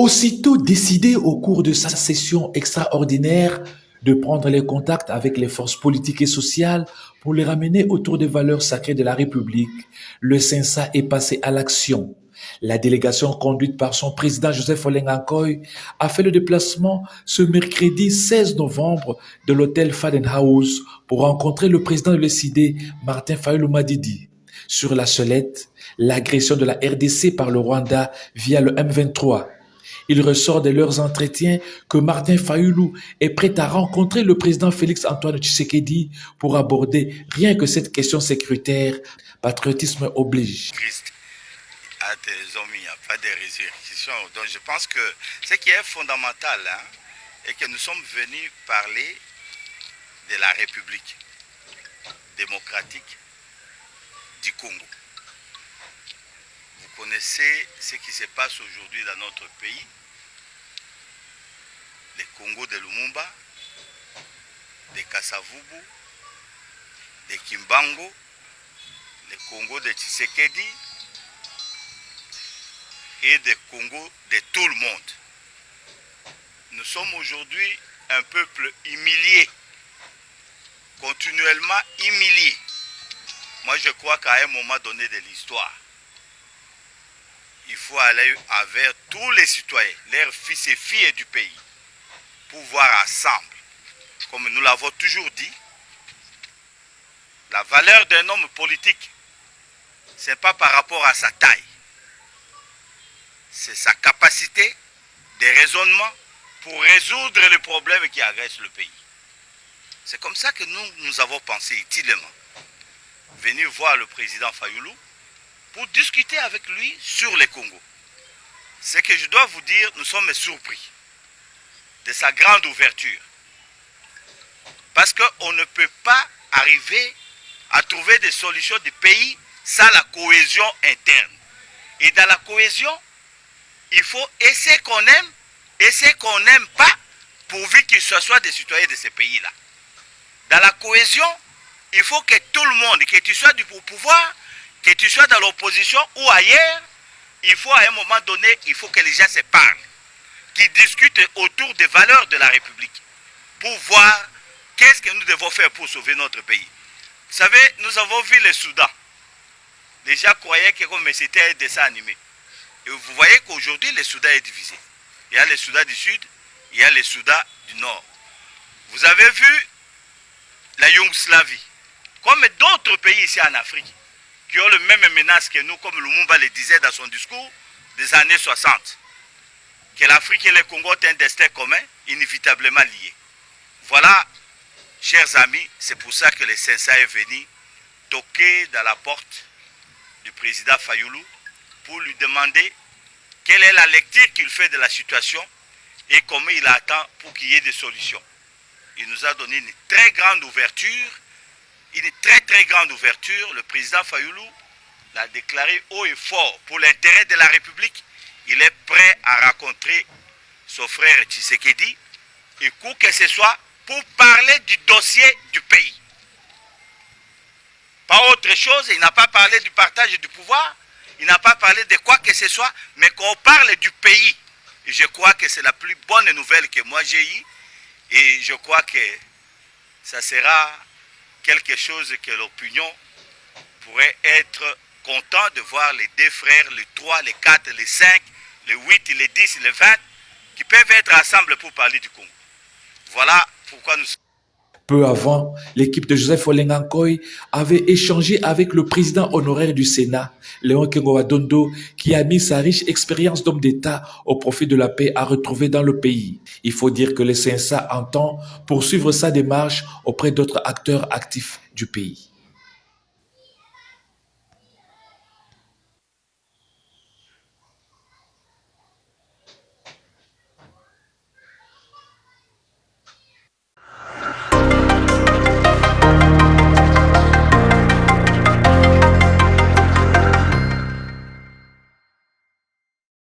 aussitôt décidé au cours de sa session extraordinaire de prendre les contacts avec les forces politiques et sociales pour les ramener autour des valeurs sacrées de la République, le CENSA est passé à l'action. La délégation conduite par son président Joseph Olenga Nkoy a fait le déplacement ce mercredi 16 novembre de l'hôtel Fadenhouse pour rencontrer le président de l'ECD, Martin Fayulu Madidi. Sur la sellette, l'agression de la RDC par le Rwanda via le M23. Il ressort de leurs entretiens que Martin Fayulu est prêt à rencontrer le président Félix-Antoine Tshisekedi pour aborder rien que cette question sécuritaire. Patriotisme oblige. À des hommes, il n'y a pas de résurrection. Donc je pense que ce qui est fondamental, est que nous sommes venus parler de la République démocratique du Congo. Vous connaissez ce qui se passe aujourd'hui dans notre pays. Le Congo de Lumumba, de Kasavubu, de Kimbangu, le Congo de Tshisekedi et le Congo de tout le monde. Nous sommes aujourd'hui un peuple humilié, continuellement humilié. Moi je crois qu'à un moment donné de l'histoire, il faut aller avec tous les citoyens, leurs fils et filles du pays, pour voir ensemble, comme nous l'avons toujours dit, la valeur d'un homme politique, ce n'est pas par rapport à sa taille, c'est sa capacité de raisonnement pour résoudre les problèmes qui agressent le pays. C'est comme ça que nous avons pensé utilement venir voir le président Fayulu pour discuter avec lui sur le Congo. Ce que je dois vous dire, nous sommes surpris de sa grande ouverture. Parce qu'on ne peut pas arriver à trouver des solutions du pays sans la cohésion interne. Et dans la cohésion, il faut essayer qu'on aime et ce qu'on n'aime pas, pourvu qu'il soit des citoyens de ce pays-là. Dans la cohésion, il faut que tout le monde, que tu sois au pouvoir, que tu sois dans l'opposition ou ailleurs, il faut à un moment donné, il faut que les gens se parlent, qu'ils discutent autour des valeurs de la République, pour voir qu'est-ce que nous devons faire pour sauver notre pays. Vous savez, nous avons vu le Soudan. Les gens croyaient que c'était un dessin animé. Et vous voyez qu'aujourd'hui, le Soudan est divisé. Il y a le Soudan du Sud, il y a le Soudan du Nord. Vous avez vu la Yougoslavie, comme d'autres pays ici en Afrique, qui ont le même menace que nous, comme Lumumba le disait dans son discours des années 60, que l'Afrique et le Congo ont un destin commun, inévitablement lié. Voilà, chers amis, c'est pour ça que le CENSA est venu toquer dans la porte du président Fayulu pour lui demander quelle est la lecture qu'il fait de la situation et comment il attend pour qu'il y ait des solutions. Il nous a donné une très grande ouverture, une très grande ouverture. Le président Fayulu l'a déclaré haut et fort pour l'intérêt de la République. Il est prêt à rencontrer son frère Tshisekedi et quoi que ce soit pour parler du dossier du pays. Pas autre chose, il n'a pas parlé du partage du pouvoir, il n'a pas parlé de quoi que ce soit, mais qu'on parle du pays. Et je crois que c'est la plus bonne nouvelle que moi j'ai eue. Et je crois que ça sera quelque chose que l'opinion pourrait être content de voir les deux frères, les 3, les 4, les 5, les 8, les 10, les 20, qui peuvent être ensemble pour parler du Congo. Voilà pourquoi nous sommes. Peu avant, l'équipe de Joseph Olenga Nkoy avait échangé avec le président honoraire du Sénat, Léon Kengo Adondo, qui a mis sa riche expérience d'homme d'État au profit de la paix à retrouver dans le pays. Il faut dire que le CENSA entend poursuivre sa démarche auprès d'autres acteurs actifs du pays.